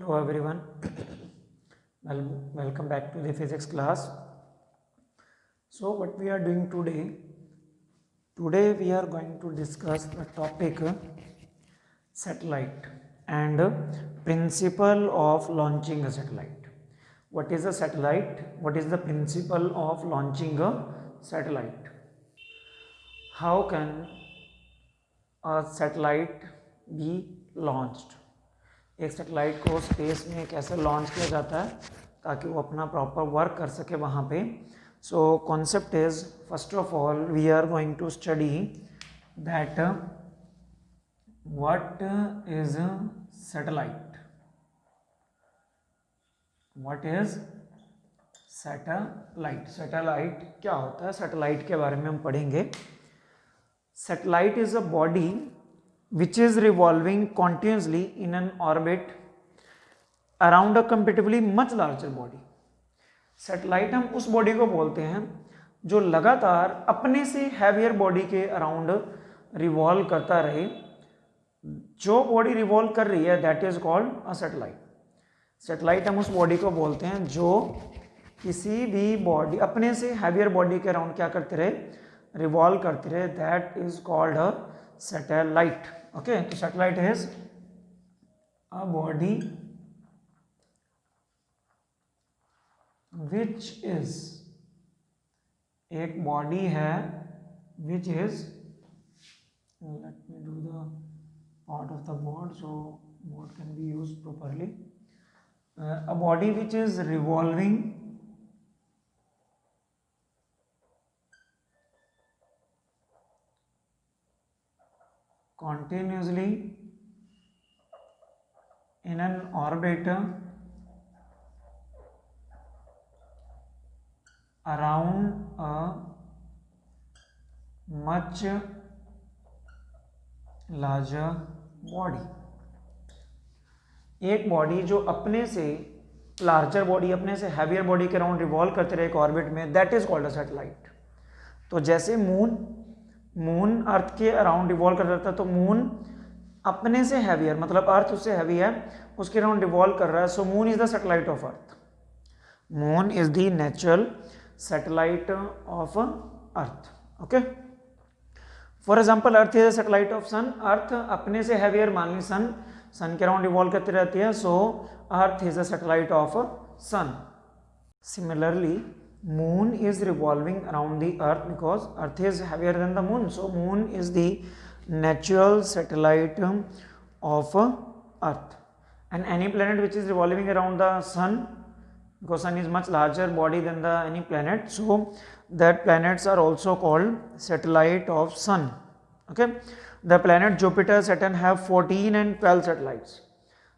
Hello everyone. Welcome back to the physics class. So what we are doing today we are going to discuss the topic satellite and principle of launching a satellite. What is a satellite? What is the principle of launching a satellite? How can a satellite be launched? एक satellite को space में कैसे launch किया जाता है ताकि वो अपना प्रॉपर वर्क कर सके वहाँ पे. So concept is, first of all we are going to study that what is satellite. What is satellite? Satellite क्या होता है? सैटेलाइट के बारे में हम पढ़ेंगे. Satellite is a body which is revolving continuously in an orbit around a comparatively much larger body. Satellite हम उस बॉडी को बोलते हैं जो लगातार अपने से हैवियर बॉडी के अराउंड रिवॉल्व करता रहे. जो बॉडी रिवॉल्व कर रही है that is called a satellite. Satellite हम उस बॉडी को बोलते हैं जो किसी भी बॉडी अपने से हैवियर बॉडी के अराउंड क्या करते रहे, रिवॉल्व करते रहे. That is called a satellite. Okay, तो satellite is a body which is, एक बॉडी है which is, let me do the part of the board so board can be used properly. A body which is revolving continuously in an orbit around a much larger body. एक body जो अपने से larger body, अपने से heavier body के around revolve करते रहे एक ऑर्बिट में, that is called a satellite. तो जैसे मून अर्थ के अराउंड रिवॉल्व कर रहा था, तो मून अपने से हैवियर, मतलब अर्थ उससे हैवी है, उसके अराउंड रिवॉल्व कर रहा है. So moon is the satellite of earth. Moon is the natural satellite of earth. Okay, for example earth is the satellite of sun. Earth अपने से हैवियर, मान ली सन के अराउंड रिवॉल्व करती रहती है, so earth is the satellite of sun. Similarly moon is revolving around the earth because earth is heavier than the moon, so moon is the natural satellite of earth. And any planet which is revolving around the sun, because sun is much larger body than the any planet, so that planets are also called satellite of sun. Okay, the planet Jupiter, Saturn have 14 and 12 satellites.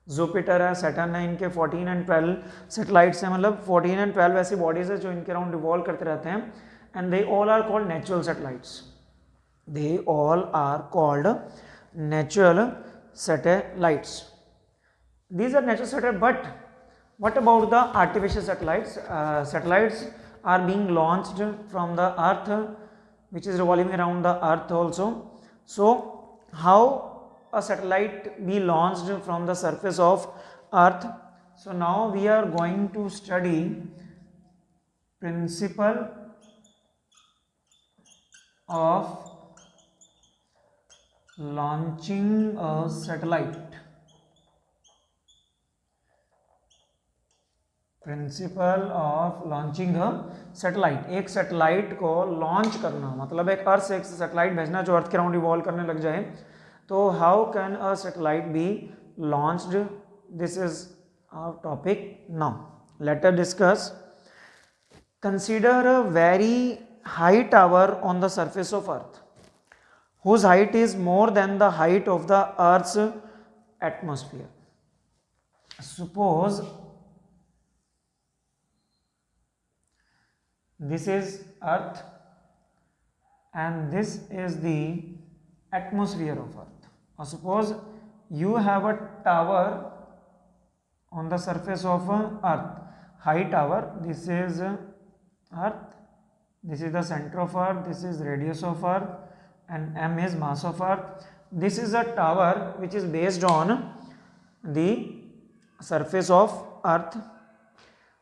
Jupiter है, Saturn है, इनके 14 and 12 satellites हैं. मतलब 14 and 12 ऐसी bodies है जो इनके around revolve करते रहते हैं. And they all are called natural satellites. They all are called natural satellites. These are natural satellite. But what about the artificial satellites? Satellites are being launched from the earth which is revolving around the earth also. So how a satellite be launched from the surface of earth? So now we are going to study principle of launching a satellite. Principle of launching a satellite. एक satellite को launch करना मतलब एक अर्थ से एक satellite भेजना जो अर्थ के अराउंड रिवॉल्व करने लग जाए. तो how can a satellite be launched? This is our topic now. Let us discuss. Consider a very high tower on the surface of earth whose height is more than the height of the earth's atmosphere. Suppose this is earth and this is the atmosphere of earth. Or suppose you have a tower on the surface of earth, high tower. This is earth, this is the center of earth, this is radius of earth, and m is mass of earth. This is a tower which is based on the surface of earth.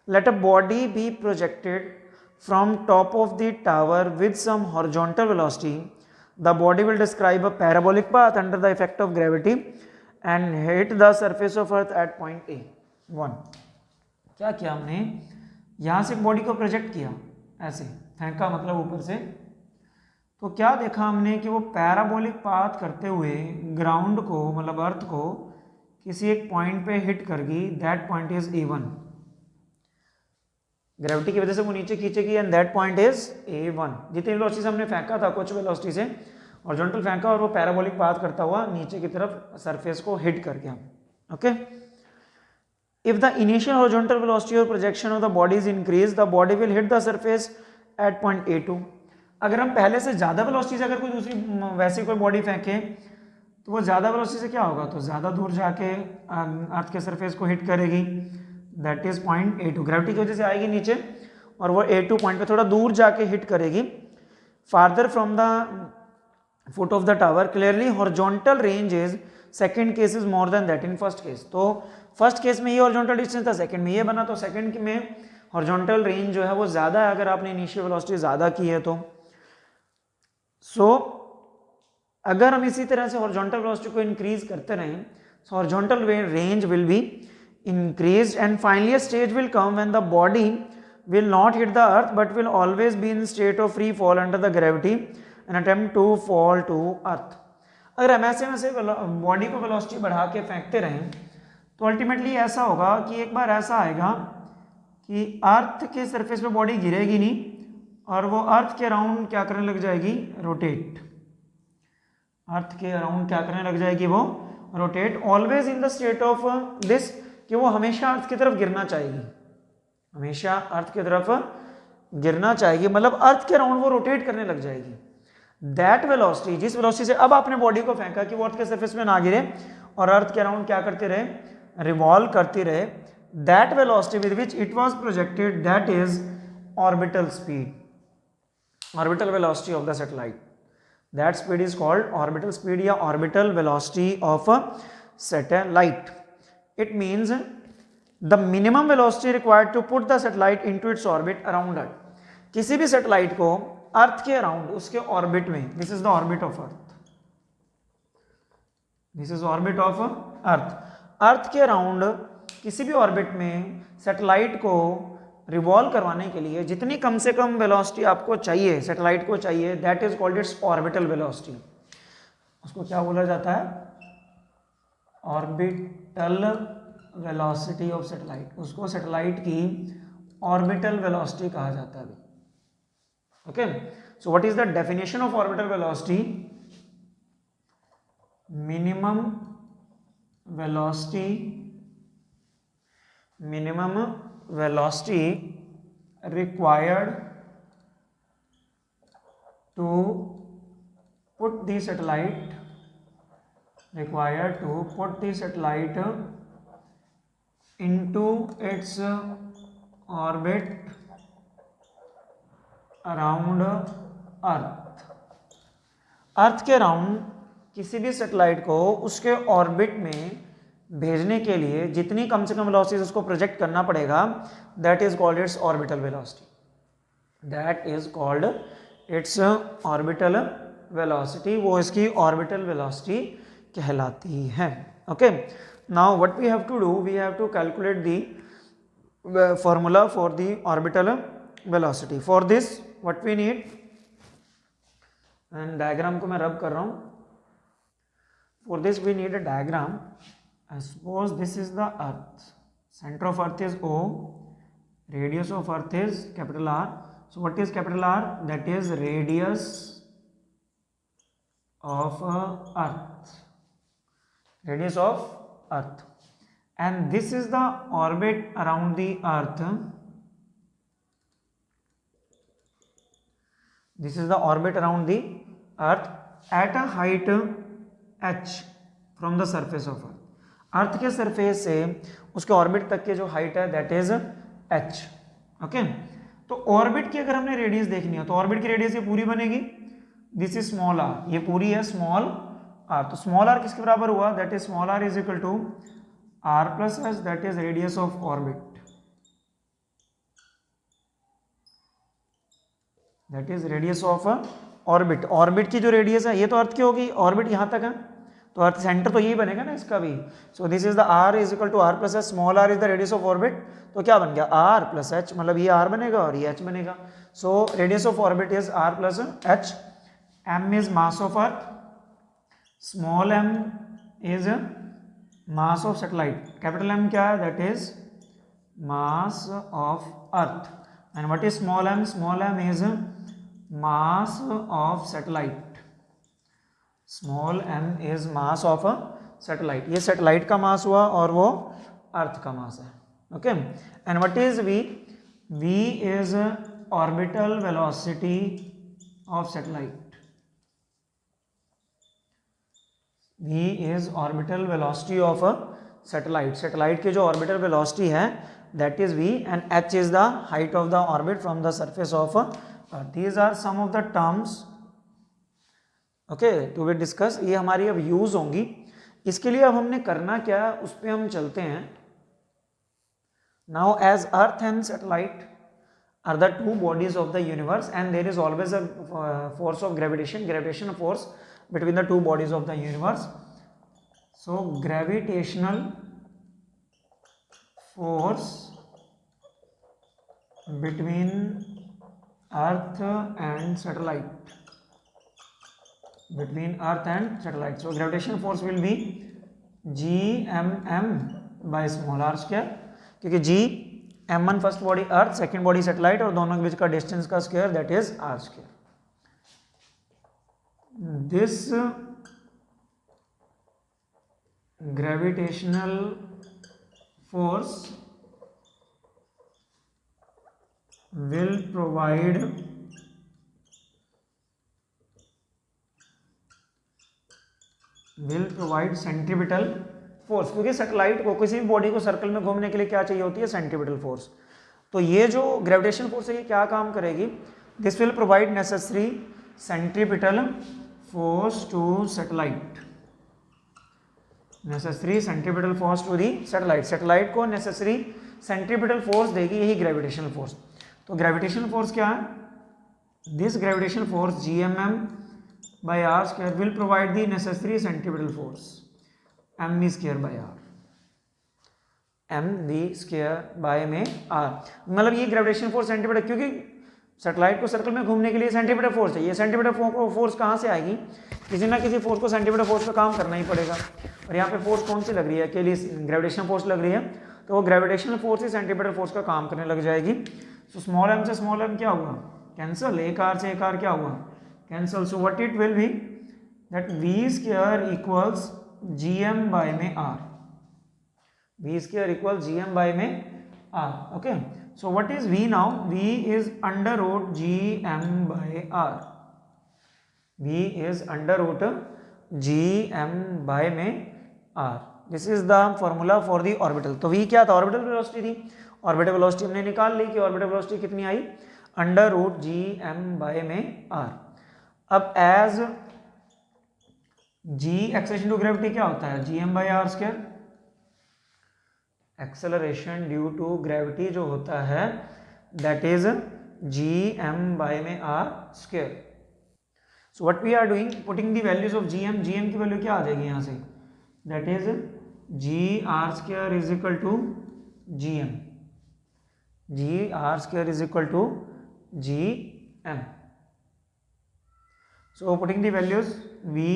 Let a body be projected from top of the tower with some horizontal velocity. The body will describe a parabolic path under the effect of gravity and hit the surface of earth at point A. 1. क्या किया हमने, यहाँ से एक body को project किया, ऐसे फेंका मतलब ऊपर से, तो क्या देखा हमने कि वो पैराबोलिक पाथ करते हुए ग्राउंड को मतलब अर्थ को किसी एक पॉइंट पे हिट कर गई. That point is A1. Gravity की वजह से वो नीचे खींचेगी and that point is A1. जितनी वेलोसिटी से हमने फेंका था कुछ वेलोसिटी से हॉरिजॉन्टल फेंका और वो पैराबोलिक पाथ करता हुआ नीचे की तरफ सरफेस को हिट कर गया. Okay. If the initial horizontal velocity और projection of the body is increase, the body will hit the surface at point A2. अगर हम पहले से ज़्यादा वेलोसिटी से अगर कोई दूसरी वैसी कोई बॉडी फेंके तो वो ज़्यादा वेलोसिटी से क्या होगा, तो ज़्यादा दूर जाके अर्थ के सरफेस को हिट करेगी. That is point A2. Gravity की वजह से आएगी नीचे और वो A2 पॉइंट पे थोड़ा दूर जाके हिट करेगी. Farther from the foot of the tower. Clearly horizontal range is second case is more than that in first case. तो फर्स्ट केस में ये हॉरिजॉन्टल डिस्टेंस था, सेकेंड में ये बना, तो सेकेंड में हॉरिजॉन्टल रेंज जो है वो ज़्यादा है अगर आपने इनिशियल वेलोसिटी ज़्यादा की है तो. सो अगर हम इसी तरह से हॉरिजॉन्टल वेलोसिटी को इंक्रीज करते रहें, so horizontal range will be increased and finally a stage will come when the body will not hit the earth but will always be in state of free fall under the gravity and attempt to fall to earth. अगर हम ऐसे body को velocity बढ़ा के फेंकते रहें तो ultimately ऐसा होगा कि एक बार ऐसा आएगा कि अर्थ के सरफेस पे बॉडी गिरेगी नहीं और वो अर्थ के अराउंड क्या करने लग जाएगी, रोटेट. अर्थ के अराउंड क्या करने लग जाएगी, वो rotate. Always in the state of this, कि वो हमेशा अर्थ की तरफ गिरना चाहेगी, हमेशा अर्थ की तरफ गिरना चाहेगी, मतलब अर्थ के अराउंड वो रोटेट करने लग जाएगी. दैट वेलोसिटी, जिस वेलोसिटी से अब आपने बॉडी को फेंका कि वो अर्थ के सरफेस में ना गिरे और अर्थ के अराउंड क्या करते रहे, रिवॉल्व करती रहे. That velocity with which it was projected, that is orbital speed, orbital velocity of the satellite. That speed is called orbital speed या orbital velocity of a satellite. It means the minimum velocity required to put the satellite into its orbit around Earth. किसी भी satellite को अर्थ के around उसके orbit में, this is the orbit of earth, this is orbit of earth. Earth के around किसी भी orbit में सैटेलाइट को रिवॉल्व करवाने के लिए जितनी कम से कम वेलोसिटी आपको चाहिए, सैटेलाइट को चाहिए, that is called its orbital velocity. उसको क्या बोला जाता है, ऑर्बिटल वेलोसिटी ऑफ सैटेलाइट. उसको सैटेलाइट की ऑर्बिटल वेलोसिटी कहा जाता है. Okay. So what is the definition of orbital velocity? Minimum velocity, minimum velocity required to put the satellite into its orbit around earth. अर्थ के अराउंड किसी भी satellite को उसके ऑर्बिट में भेजने के लिए जितनी कम से कम वेलोसिटी उसको प्रोजेक्ट करना पड़ेगा, that is called its orbital velocity. That is called its orbital velocity. वो इसकी ऑर्बिटल वेलोसिटी कहलाती है. Okay. Now what we have to do, we have to calculate the formula for the orbital velocity. For this what we need, and diagram को मैं rub कर रहा हूं. For this we need a diagram. Suppose this is the earth, center of earth is O, radius of earth is capital R. So what is capital R? That is radius of earth, radius of earth. And this is the orbit around the earth. This is the orbit around the earth at a height h from the surface of earth. अर्थ के surface से उसके orbit तक के जो height है that is h. Okay. तो orbit की अगर हमने रेडियस देखनी है तो ऑर्बिट की रेडियस ये पूरी बनेगी, दिस इज स्मॉल r, ये पूरी है स्मॉल r. तो स्मॉल r किसके बराबर हुआ, that is small r is equal to r plus h, that is radius of orbit, that is radius of orbit. Orbit की जो रेडियस है, ये तो अर्थ की होगी, ऑर्बिट यहाँ तक है तो अर्थ सेंटर तो यही बनेगा ना इसका भी. So this is the r is equal to r plus H, small r is the radius of orbit. तो क्या बन गया r प्लस एच, मतलब ये r बनेगा और ये h बनेगा. So radius of orbit is r plus H. m is mass of earth, small m is mass of satellite, capital M क्या है, that is mass of earth. And what is small m? Small m is mass of satellite. Small m is mass of satellite. ये satellite का मास हुआ और वो अर्थ का मास है. Okay. And what is v? v is orbital velocity of satellite. v is orbital velocity of satellite. Satellite की जो orbital velocity है that is v, and h is the height of the orbit from the surface of earth. These are some of the terms okay to be discussed. ये हमारी अब use होंगी. इसके लिए अब हमने करना क्या है उस पर हम चलते हैं. Now as earth and satellite are the two bodies of the universe and there is always a force of gravitational force between the two bodies of the universe. So gravitational force between earth and satellite, between earth and satellite. So gravitational force will be gmm by small r square, क्योंकि g m1 first body earth, second body satellite और दोनों के बीच का distance का square, that is r square. This gravitational force will provide centripetal force, क्योंकि satellite को किसी भी बॉडी को सर्कल में घूमने के लिए क्या चाहिए होती है, सेंट्रीपिटल फोर्स. तो ये जो ग्रेविटेशन फोर्स है ये क्या काम करेगी, this will provide necessary centripetal force to satellite. Necessary centripetal force to the satellite. Satellite को नेसेसरी सेंट्रीपिटल फोर्स देगी यही ग्रेविटेशनल फोर्स. तो ग्रेविटेशनल फोर्स क्या है, this gravitational force gmm by r square will provide the necessary centripetal force mv square by r. mv square by में r, मतलब ये gravitational force centripetal, क्योंकि satellite को सर्कल में घूमने के लिए सेंट्रीपिटल फोर्स चाहिए. सेंट्रीपिटल फोर्स कहाँ से आएगी, किसी ना किसी फोर्स को सेंट्रीपिटल फोर्स पे काम करना ही पड़ेगा. और यहाँ पे फोर्स कौन सी लग रही है, अकेली ग्रेविटेशनल फोर्स लग रही है, तो वो ग्रेविटेशनल फोर्स ही सेंट्रीपिटल फोर्स का काम करने लग जाएगी. सो स्मॉल m से स्मॉल m क्या हुआ, कैंसिल. एक r से एक r क्या हुआ, cancel. So what it will be, that v square equals gm by में r. v square equals gm by में r. Okay. So what is v now? v is under root gm by r. v is under root gm by में r. This is the formula for the orbital. तो v क्या था, orbital velocity थी. Orbital velocity हमने निकाल ली कि orbital velocity कितनी आई, अंडर रूट gm by में r. अब as g acceleration due gravity क्या होता है, gm by r square. Acceleration due to gravity जो होता है दैट इज gm बाय में r square. So what we are doing, putting the values of gm. gm की value क्या आ जाएगी यहाँ से, that is gr square is equal to gm. gr square is equal to gm. So putting the values v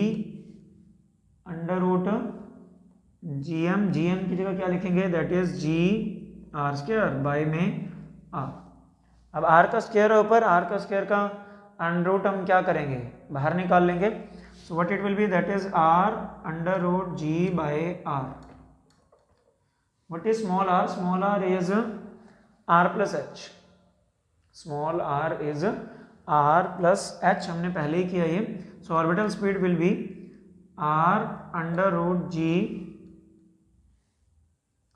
under root gm की जगह क्या लिखेंगे, that is G R square by में r. अब r का स्क्वायर है ऊपर, r का स्क्वायर का अंडर रूट हम क्या करेंगे, बाहर निकाल लेंगे. So what it will be, that is r under root g by r. What is small r, small r is r plus h. Small r is r plus h, हमने पहले ही किया ये. So orbital speed will be r under root g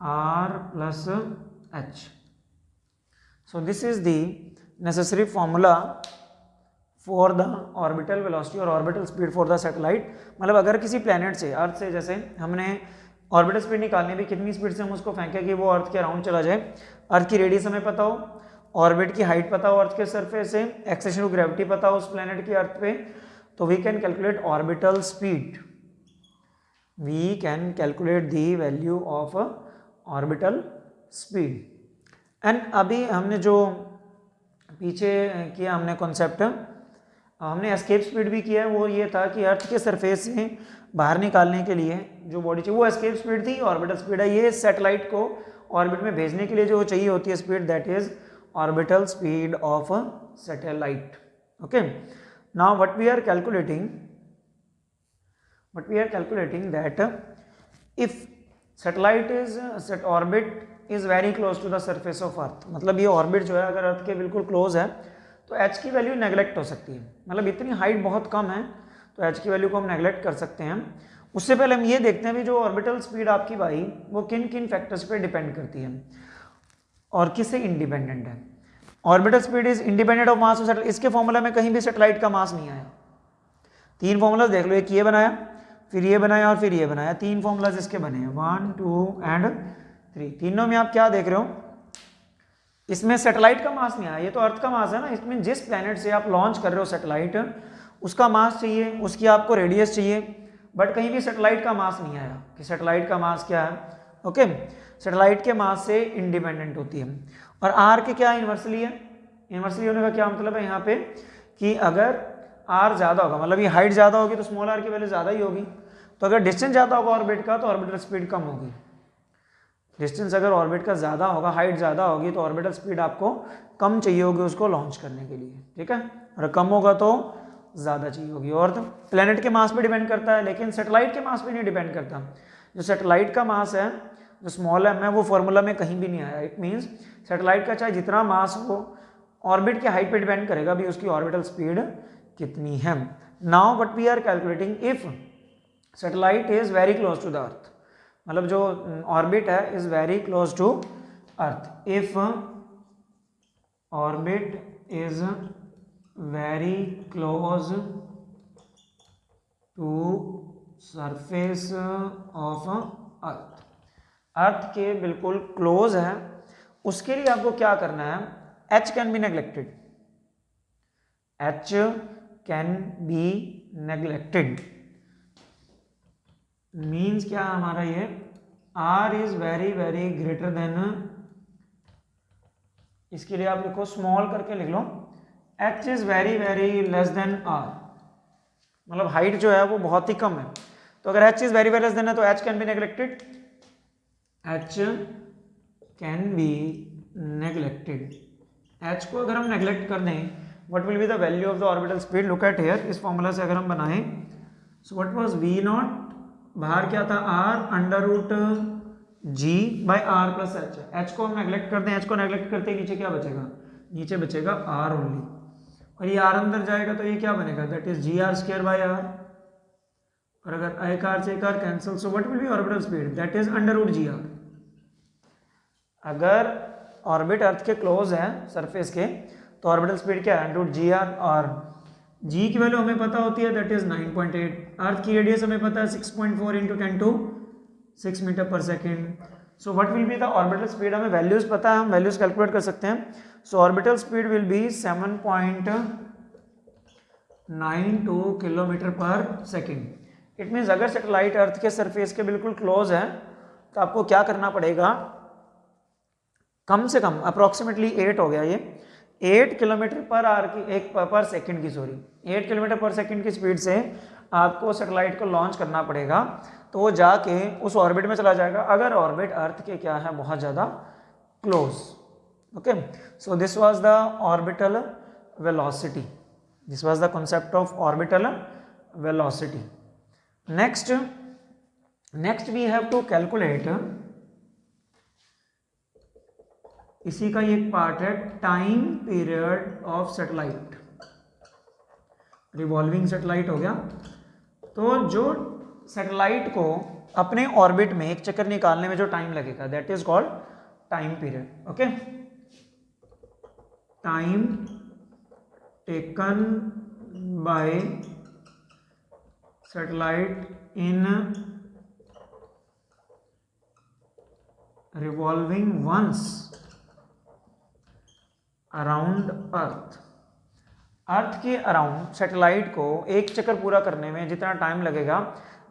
r plus h. So this is the necessary formula for the orbital velocity or orbital speed for the satellite. मतलब अगर किसी planet से, अर्थ से, जैसे हमने ऑर्बिटल स्पीड निकालनी भी कितनी स्पीड से हम उसको फेंकें कि वो अर्थ के अराउंड चला जाए। अर्थ की रेडियस हमें पता हो, ऑर्बिट की हाइट पता हो अर्थ के सरफेस से, एक्सेशन ऑफ ग्रेविटी पता हो उस प्लेनेट की अर्थ पे, तो we can calculate orbital speed, we can calculate the value of orbital speed. And अभी हमने जो पीछे किया हमने कॉन्सेप्ट, हमने एस्केप स्पीड भी किया है, वो ये था कि अर्थ के सरफेस से बाहर निकालने के लिए जो बॉडी चाहिए वो एस्केप स्पीड थी, ऑर्बिटल स्पीड है ये सैटेलाइट को ऑर्बिट में भेजने के लिए जो चाहिए होती है speed, that is orbital speed of satellite. Okay, now what we are calculating that if satellite is orbit is very close to the surface of earth, मतलब ये ऑर्बिट जो है अगर अर्थ के बिल्कुल क्लोज है तो h की वैल्यू नेगलेक्ट हो सकती है, मतलब इतनी हाइट बहुत कम है तो h की वैल्यू को हम नेगलेक्ट कर सकते हैं। उससे पहले हम ये देखते हैं भी जो ऑर्बिटल स्पीड आपकी भाई वो किन किन फैक्टर्स पे डिपेंड करती है और किससे इंडिपेंडेंट है। Orbital speed is independent of mass of satellite, इसके फॉर्मूला में कहीं भी सैटेलाइट का मास नहीं आया। तीन फॉर्मूला देख लो, एक ये बनाया, फिर ये बनाया और फिर ये बनाया, तीन फॉर्मूलाज इसके बने हैं 1 2 एंड 3। तीनों में आप क्या देख रहे हो, इसमें सैटेलाइट का मास नहीं आया, ये तो अर्थ का मास है ना। इसमें जिस प्लेनेट से आप लॉन्च कर रहे हो सैटेलाइट उसका मास चाहिए, उसकी आपको रेडियस चाहिए, बट कहीं भी सैटेलाइट का मास नहीं आया कि सैटेलाइट का मास क्या है। ओके, सैटेलाइट के मास से इंडिपेंडेंट होती है। और आर के क्या इन्वर्सली है, इन्वर्सली होने का क्या मतलब है यहाँ पे कि अगर आर ज़्यादा होगा, मतलब ये हाइट ज़्यादा होगी तो स्मॉल आर की वैल्यू ज़्यादा ही होगी, तो अगर डिस्टेंस ज़्यादा होगा ऑर्बिट का तो ऑर्बिटल स्पीड कम होगी। डिस्टेंस अगर ऑर्बिट का ज़्यादा होगा, हाइट ज़्यादा होगी तो ऑर्बिटल स्पीड आपको कम चाहिए होगी उसको लॉन्च करने के लिए, ठीक है। और कम होगा तो ज़्यादा चाहिए होगी। और तो प्लेनेट के मास पे डिपेंड करता है, लेकिन सैटेलाइट के मास पे नहीं डिपेंड करता। जो सैटेलाइट का मास है, जो स्मॉल एम है, वो फॉर्मूला में कहीं भी नहीं आया। इट मीन्स सैटेलाइट का चाहे जितना मास हो, ऑर्बिट के हाइट पे डिपेंड करेगा भी उसकी ऑर्बिटल स्पीड कितनी है। Now what we are calculating if satellite is very close to the earth, मतलब जो ऑर्बिट है is very close to earth. If orbit is very close to surface of earth, earth के बिल्कुल close है, उसके लिए आपको क्या करना है, h can be neglected, h can be neglected means क्या है हमारा ये, r is very very greater than, इसके लिए आप लिखो स्मॉल करके लिख लो, h is very very less then r, मतलब हाइट जो है वो बहुत ही कम है। तो अगर h is very very less than है तो h can be neglected, h can be neglected. h को अगर हम नेग्लेक्ट कर दें, what will be the value of the orbital speed, look at here, इस फॉर्मूला से अगर हम बनाएं, so what was v naught, बाहर क्या था r under root g by R plus H, h को हम नेग्लेक्ट करते हैं, h को नेग्लेक्ट करते ही नीचे क्या बचेगा, नीचे बचेगा r ओनली, और ये r अंदर जाएगा तो ये क्या बनेगा, that is G R square by R, और अगर एक आर से एक R cancel, so what will be orbital speed, that is under root G R. अगर ऑर्बिट अर्थ के क्लोज है सरफेस के तो ऑर्बिटल स्पीड क्या है, अंडर रूट जी आर, और g की वैल्यू हमें पता होती है दैट इज 9.8, अर्थ की रेडियस हमें पता है 6.4 into 10⁶ metre per second. So what will be the orbital speed, हमें वैल्यूज पता है, हम वैल्यूज कैलकुलेट कर सकते हैं। So orbital speed will be 7.92 kilometre per second. It means अगर सैटेलाइट अर्थ के सरफेस के बिल्कुल क्लोज है तो आपको क्या करना पड़ेगा, कम से कम अप्रोक्सीमेटली 8 हो गया ये, 8 किलोमीटर पर आवर की, एक पर सेकंड की, सॉरी 8 किलोमीटर पर सेकंड की स्पीड से आपको सैटेलाइट को लॉन्च करना पड़ेगा, तो वो जाके उस ऑर्बिट में चला जाएगा अगर ऑर्बिट अर्थ के क्या है बहुत ज़्यादा close. Okay, so this was the orbital velocity, this was the concept of orbital velocity. Next we have to calculate, इसी का एक पार्ट है time period of satellite, revolving satellite हो गया, तो जो सैटेलाइट को अपने ऑर्बिट में एक चक्कर निकालने में जो टाइम लगेगा that is called time period. Okay, time taken by satellite in revolving once around earth. Earth के अराउंड सैटेलाइट को एक चक्कर पूरा करने में जितना टाइम लगेगा,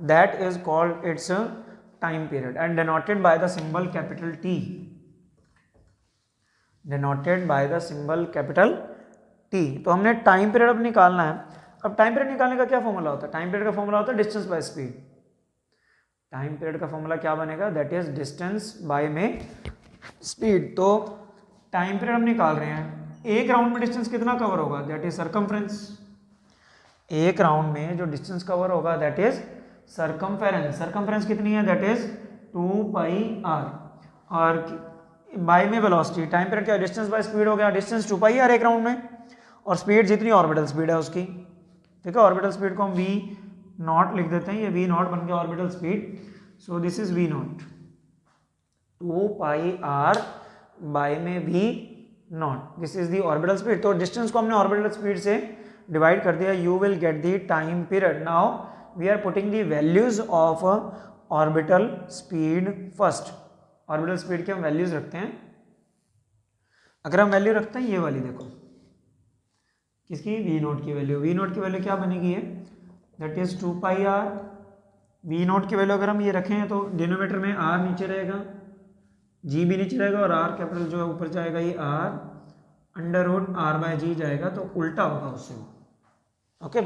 that is called it's time period and denoted by the symbol capital T, denoted by the symbol capital T। तो हमने टाइम पीरियड अब निकालना है। अब टाइम पीरियड निकालने का क्या फॉर्मूला होता है? टाइम पीरियड का फॉर्मूला होता है distance by speed. Time period का फॉर्मूला क्या बनेगा? दैट इज डिस्टेंस बाय में स्पीड। तो टाइम पीरियड हम निकाल रहे हैं, एक राउंड में डिस्टेंस कितना कवर होगा? That is circumference. एक राउंड में जो डिस्टेंस कवर होगा दैट इज सरकमफेरेंस। सरकमफ्रेंस कितनी है? That is 2πr। और बाय में वेलोसिटी, टाइम पीरियड क्या? डिस्टेंस बाय स्पीड हो गया, डिस्टेंस 2πr एक राउंड में, और स्पीड जितनी ऑर्बिटल स्पीड है उसकी। ठीक है, ऑर्बिटल स्पीड को हम v0 लिख देते हैं, ये v0 बन गया orbital speed. So this is v0, 2πr by में v0, this is the orbital speed. तो डिस्टेंस को हमने ऑर्बिटल स्पीड से डिवाइड कर दिया, you will get the time period. Now we are putting the values of orbital speed first. Orbital speed के हम values रखते हैं। अगर हम वैल्यू रखते हैं ये वाली, देखो किसकी? v0 की वैल्यू। v0 की वैल्यू क्या बनेगी? है दैट इज 2πr। v0 की वैल्यू अगर हम ये रखें तो डिनोमिनेटर में r नीचे रहेगा, g भी नीचे रहेगा, और r कैपिटल जो है ऊपर जाएगा, ये r अंडर रूट r/g जाएगा, तो उल्टा होगा उससे। Okay,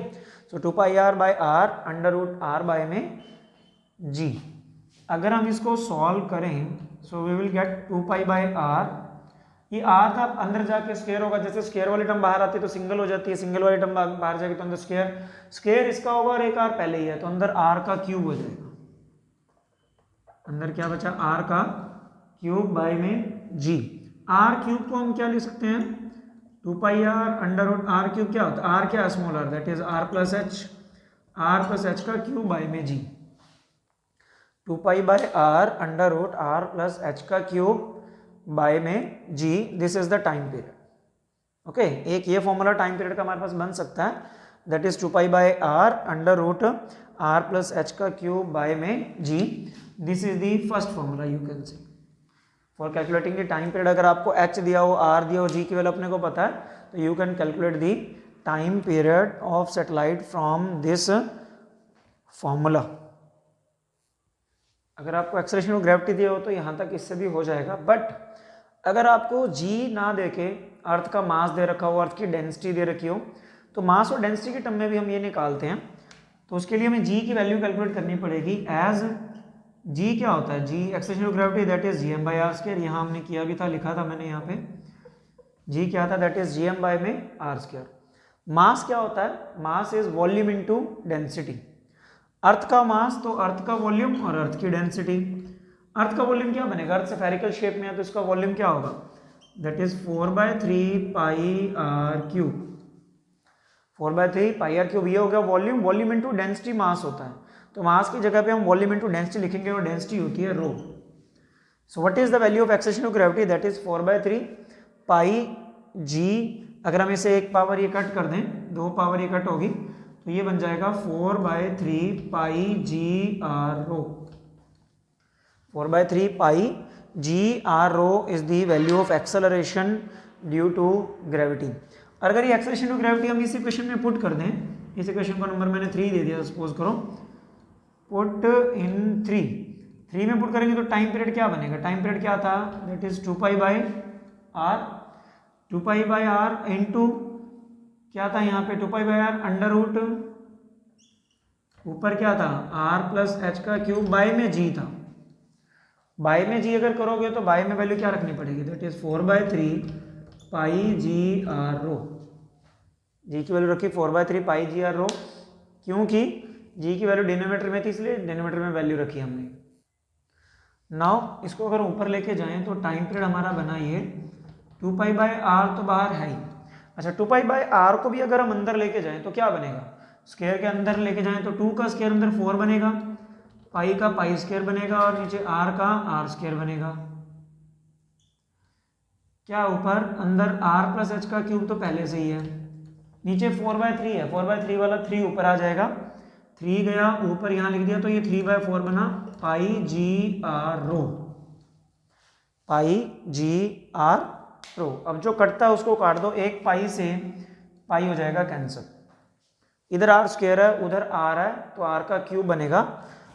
so 2πr by r under root r by में g। अगर हम इसको सॉल्व करें so we will get 2π/r। ये r था, अंदर जाके स्क्वायर होगा, जैसे स्क्वायर वाली टर्म बाहर आती है तो सिंगल हो जाती है, सिंगल वाली टर्म बाहर जाएगी तो अंदर स्क्वायर, स्क्वायर इसका होगा और एक r पहले ही है तो अंदर r का क्यूब हो जाएगा। अंदर क्या बचा? r का क्यूब बाय में g। r क्यूब को हम क्या लिख सकते हैं? 2πr under root r cube क्या होता है? r क्या? Small r, that is r plus h का क्यूब बाय में g। 2π/r under root r plus h का क्यूब बाय में g, this is the time period. Okay, एक ये फॉर्मूला टाइम पीरियड का हमारे पास बन सकता है, that is 2π/r under root r plus h का क्यूब बाय में g। This is the first formula you can see for calculating the time period. अगर आपको h दिया हो, r दिया हो, g की वैल्यू अपने को पता है, तो you can calculate the time period of satellite from this formula. अगर आपको एक्सेलरेशन ऑफ ग्रेविटी दिया हो तो यहाँ तक इससे भी हो जाएगा, बट अगर आपको g ना देके अर्थ का मास दे रखा हो, अर्थ की डेंसिटी दे रखी हो, तो मास और डेंसिटी के टर्म में भी हम ये निकालते हैं। तो उसके लिए हमें g की वैल्यू कैलकुलेट करनी पड़ेगी। एज g क्या होता है? g acceleration of gravity that is gm/r²। यहाँ हमने किया भी था, लिखा था मैंने यहाँ पे, g क्या था? दैट इज gm बाय में r²। मास क्या होता है? Mass is volume into density. Earth का मास तो अर्थ का वॉल्यूम और अर्थ की डेंसिटी। अर्थ का वॉल्यूम क्या बनेगा? अर्थ स्फेरिकल शेप में है तो इसका वॉल्यूम क्या होगा? That is 4/3πr³। 4/3πr³ ये हो गया volume. Volume into density mass होता है, तो मास की जगह पे हम वॉल्यूम इनटू डेंसिटी लिखेंगे और डेंसिटी होती है rho. So what is the value of acceleration of gravity? That is 4/3πg। अगर हम इसे एक पावर ये कट कर दें, दो पावर ये कट होगी, तो ये बन जाएगा 4/3πgr⁻। 4/3πgr⁻ is the value of acceleration due to gravity. और अगर ये एक्सेलरेशन टू ग्रेविटी हम इस इक्वेशन में पुट कर दें, इस इक्वेशन का नंबर मैंने 3 दे दिया, सपोज करो, पुट इन 3 में पुट करेंगे तो टाइम पीरियड क्या बनेगा? टाइम पीरियड क्या था? That is 2π/r। 2π/r into क्या था यहाँ पे? 2π/r अंडर रूट, ऊपर क्या था? r प्लस h का क्यूब बाय में g था। बाय में g अगर करोगे तो बाय में वैल्यू क्या रखनी पड़ेगी? That is 4/3πgr⁻। g की वैल्यू रखी 4/3πgr⁻, क्योंकि g की वैल्यू डिनोमिनेटर में थी इसलिए डिनोमिनेटर में वैल्यू रखी हमने। नाउ इसको अगर ऊपर लेके जाएं तो टाइम पीरियड हमारा बना ये 2π/r तो बाहर है ही। अच्छा, 2π/r को भी अगर हम अंदर लेके जाएं तो क्या बनेगा? स्क्वायर के अंदर लेके जाएं तो 2 का स्क्वायर अंदर 4 बनेगा, पाई का पाई स्क्वायर बनेगा और नीचे r का r स्क्वायर बनेगा। क्या ऊपर अंदर r प्लस h का क्यूब तो पहले से ही है, नीचे 4/3 है, 4/3 वाला 3 ऊपर आ जाएगा, 3 गया ऊपर यहाँ लिख दिया तो ये 3/4 बना πgr⁻। पाई जी आर रो। अब जो कटता है उसको काट दो, एक पाई से पाई हो जाएगा कैंसिल, इधर आर स्क्वायर है उधर आर है तो आर का क्यूब बनेगा।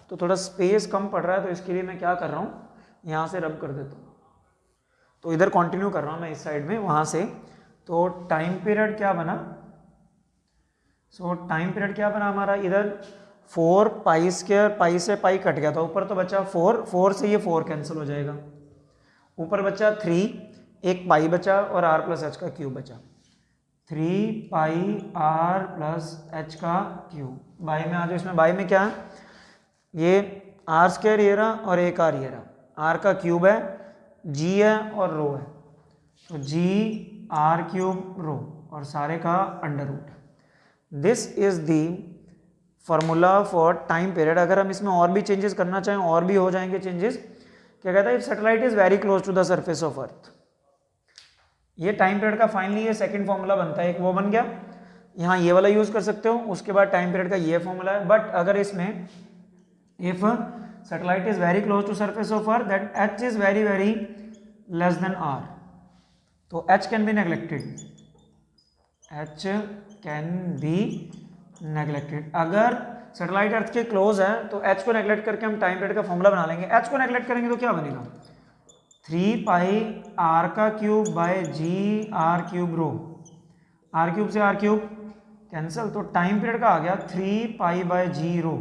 तो थोड़ा स्पेस कम पड़ रहा है तो इसके लिए मैं क्या कर रहा हूँ, यहाँ से रब कर देता हूँ। तो इधर कंटिन्यू कर रहा हूँ मैं इस साइड में वहाँ से। तो टाइम पीरियड क्या बना, टाइम पीरियड क्या बना हमारा, इधर 4 पाई स्क्वायर, पाई से पाई कट गया था, ऊपर तो बचा 4, 4 से ये 4 कैंसिल हो जाएगा, ऊपर बचा 3, एक पाई बचा और आर प्लस एच का क्यूब बचा, 3 पाई आर प्लस एच का क्यूब। बाई में आ जाओ, इसमें बाई में क्या है, ये आर स्क्वायर ये रहा और एक आर ये रहा, आर का क्यूब है, जी है और रो है, तो जी आर क्यूब रो और सारे का under root. This is the formula for time period. अगर हम इसमें और भी चेंजेस करना चाहें और भी हो जाएंगे चेंजेस। क्या कहता है, if satellite is very close to the surface of earth, ये टाइम पीरियड का फाइनली ये सेकंड फॉर्मूला बनता है, एक वो बन गया, यहाँ ये वाला यूज कर सकते हो, उसके बाद टाइम पीरियड का ये फॉर्मूला है। बट अगर इसमें if satellite is very close to surface of earth that H is very very less than R, तो H can be neglected, H can be neglected. अगर सैटेलाइट अर्थ के close है तो एच को neglect करके हम टाइम पीरियड का formula बना लेंगे। एच को नेग्लेक्ट करेंगे तो क्या बनेगा, 3 पाई आर का cube by G R cube rho, R cube से आर क्यूब कैंसिल, तो टाइम पीरियड का आ गया 3 pi by ji row,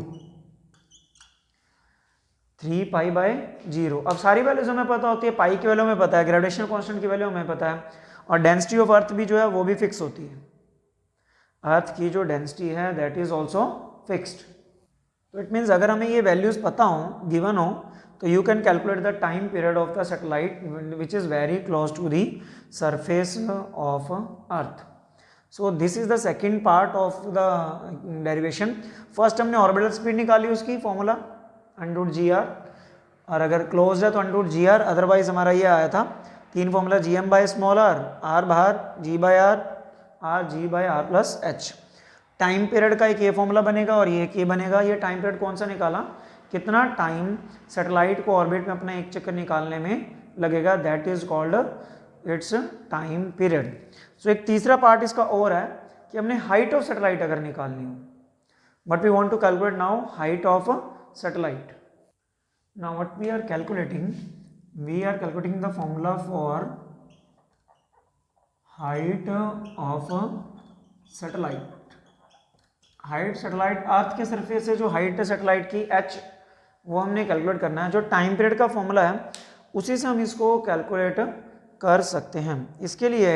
3 pi by जी रो। अब सारी वैल्यूज हमें पता होती है, पाई की वैल्यू हमें पता है, ग्रेविटेशनल कांस्टेंट की वैल्यू हमें पता है, और डेंसिटी ऑफ अर्थ भी जो है वो भी फिक्स होती है, अर्थ की जो डेंसिटी है दैट इज ऑल्सो फिक्स्ड। तो इट मीन्स अगर हमें ये वैल्यूज पता हो, गिवन हो, तो you can calculate the time period of the satellite which is very close to the surface of earth. So this is the second part of the derivation. First हमने orbital speed निकाली, उसकी formula under ji are, और अगर close है तो under ji are, otherwise हमारा ये आया था 3 formula, G M by small R बाहर, G by R G by R plus H. Time period का एक ये फॉर्मूला बनेगा और ये एक ये बनेगा। ये टाइम पीरियड कौन सा निकाला, कितना टाइम सैटेलाइट को ऑर्बिट में अपना एक चक्कर निकालने में लगेगा, that is called it's time period. सो एक तीसरा पार्ट इसका और है कि हमने हाइट ऑफ सैटेलाइट अगर निकालनी हो, but we want to calculate now height of satellite. Now what we are calculating the formula for height of satellite. Height satellite earth के सरफेस से जो हाइट है सैटेलाइट की h, वो हमने कैलकुलेट करना है। जो टाइम पीरियड का फॉर्मूला है उसी से हम इसको कैलकुलेट कर सकते हैं। इसके लिए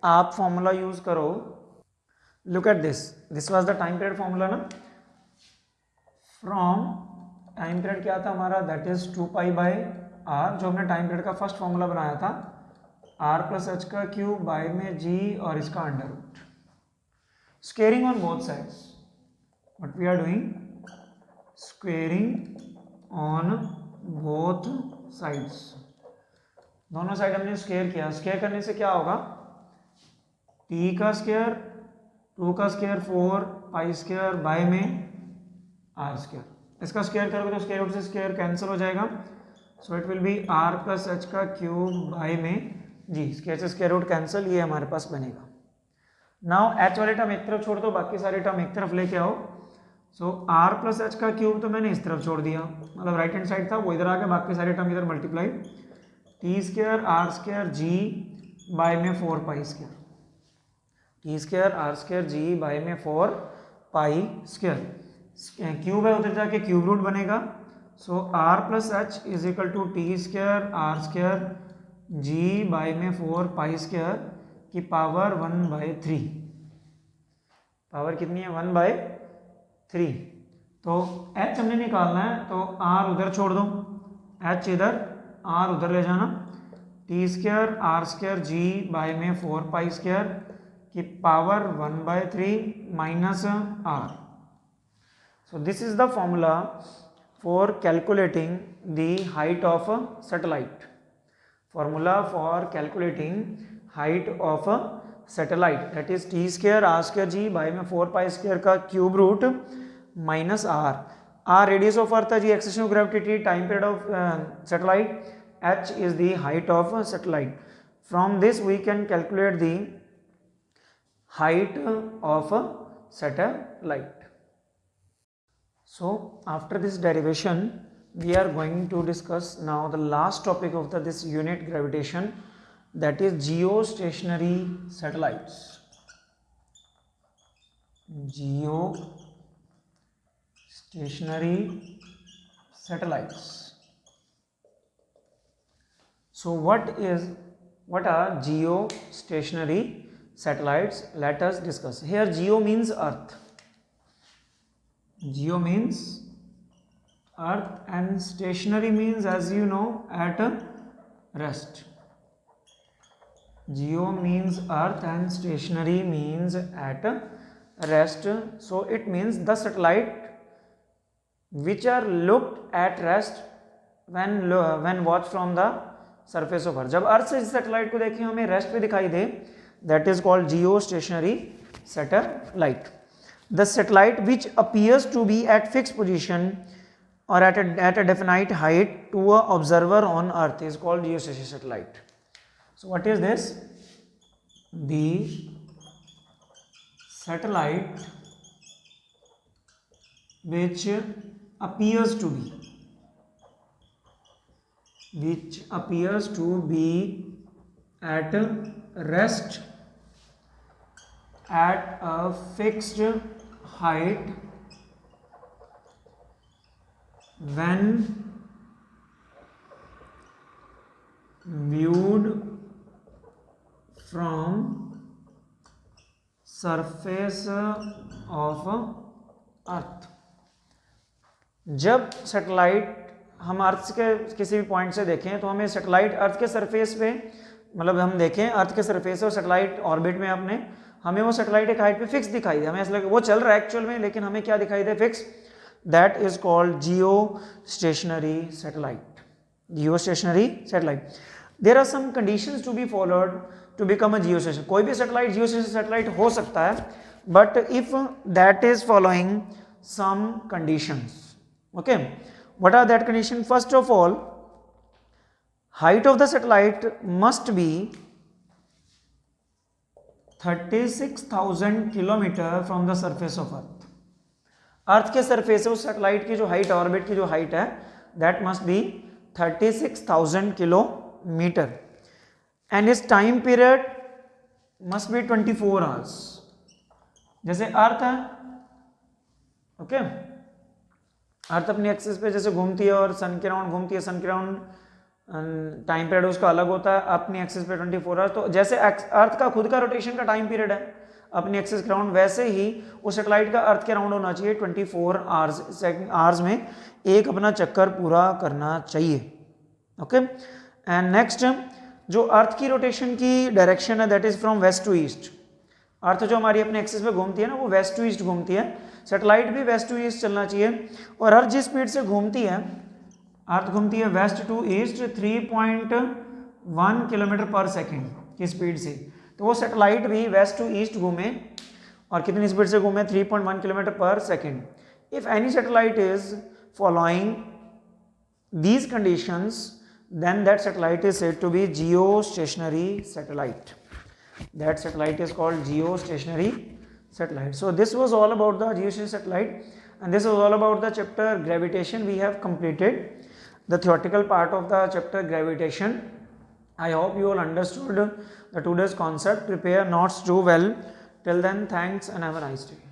आप फॉर्मूला यूज करो, look at this was the time period formula ना, फ्रॉम टाइम पीरियड क्या था हमारा, that is 2 pi by R, जो हमने टाइम पीरियड का फर्स्ट फॉर्मूला बनाया था, आर प्लस एच का क्यूब बाय में जी और इसका under root, squaring on both sides. What we are doing, squaring on both sides, दोनों साइड हमने स्क्वेयर किया। स्क्वेयर करने से क्या होगा, टी का स्क्वेयर, 2 का स्क्वेयर 4 पाई स्क्वेयर बाय में आर स्क्वेयर, इसका स्क्वायर करोगे तो स्क्वायर रूट से स्क्वायर कैंसिल हो जाएगा, so it will be R plus H का क्यूब बाय में जी, स्क्वायर से स्क्वायर रूट कैंसिल, ये हमारे पास बनेगा। नाउ एच वाले टर्म एक तरफ छोड़ दो, बाकी सारे टर्म एक तरफ लेके आओ। सो आर प्लस एच का क्यूब तो मैंने इस तरफ छोड़ दिया, मतलब राइट हैंड साइड था वो इधर आ गया, बाकी सारे टर्म इधर multiply, T square R square G by में 4 pi square, T square R square G by में 4 पाई स्क्वायर, क्यूब है उधर जाके क्यूब रूट बनेगा। So R plus H is equal to T square R square G by में 4 pi square की power 1/3, power कितनी है 1/3। तो एच हमने निकालना है, तो आर उधर छोड़ दो, एच इधर आर उधर ले जाना, T square R square G by में 4 पाई स्क्वायर की power 1/3 minus R. So this is the formula for calculating the height of a satellite. Formula for calculating height of a satellite, that is t square r square g by में 4 pi square का cube root minus r। r radius of earth है G, acceleration of gravity, time period of satellite h is the height of a satellite. From this we can calculate the height of a satellite. So after this derivation we are going to discuss now the last topic of this unit gravitation, that is geostationary satellites. Geostationary satellites. So what are geostationary satellites? Let us discuss. Here geo means earth. Geo means earth and stationary means, as you know, at rest. Geo means earth and stationary means at rest. So it means the satellite which are looked at rest when watched from the surface of earth. जब अर्थ से इस satellite को देखें हमें rest पे दिखाई दे, that is called geostationary satellite. The satellite which appears to be at fixed position or at a definite height to a observer on earth is called geostationary satellite. So what is this? The satellite which appears to be at rest at a fixed height when viewed from surface of earth. जब satellite हम अर्थ के किसी भी point से देखें तो हमें satellite earth के सरफेस पे, मतलब हम देखें अर्थ के सरफेस और सैटेलाइट ऑर्बिट में अपने, हमें वो सैटेलाइट एक हाइट पे फिक्स दिखाई दे, हमें ऐसा लगे वो चल रहा है एक्चुअल में, लेकिन हमें क्या दिखाई दे? Fix. That is called geostationary satellite. Geostationary satellite. There are some conditions to be followed to become a geo station. कोई भी सैटेलाइट जियो स्टेशनरी सैटेलाइट हो सकता है, but if that is following some conditions. Okay, what are that condition? First of all, height of the satellite must be 36,000 kilometre from the surface of earth. अर्थ के surface से उस satellite की जो height, orbit की जो height है, that must be 36,000 kilometre and its time period must be 24 hours. जैसे अर्थ है, ओके, अर्थ अपनी एक्सिस पे जैसे घूमती है और सन के राउंड घूमती है, सन के राउंड टाइम पीरियड उसका अलग होता है, अपनी एक्सिस पे 24 आवर्स. तो जैसे अर्थ का खुद का रोटेशन का टाइम पीरियड है अपनी एक्सिस के राउंड, वैसे ही उस सैटेलाइट का अर्थ के राउंड होना चाहिए 24 आवर्स में एक अपना चक्कर पूरा करना चाहिए. ओके, एंड नेक्स्ट, जो अर्थ की रोटेशन की डायरेक्शन है that is from west to east. Earth जो हमारी अपने एक्सिस पे घूमती है ना, वो वेस्ट टू ईस्ट घूमती है, सैटेलाइट भी वेस्ट टू ईस्ट चलना चाहिए. और अर्थ जिस स्पीड से घूमती है, अर्थ घूमती है waste to east 3.1 kilometre per second की स्पीड से, तो वो सैटेलाइट भी वेस्ट टू ईस्ट घूमे और कितनी स्पीड से घूमे? 3.1 kilometre per second. If any satellite is following these conditions, then that satellite is said to be geostationary satellite. That satellite is called geostationary satellite. So this was all about the geostationary satellite, and this was all about the chapter gravitation. We have completed the theoretical part of the chapter gravitation. I hope you all understood the today's concept. Prepare notes, do well. Till then, thanks and have a nice day.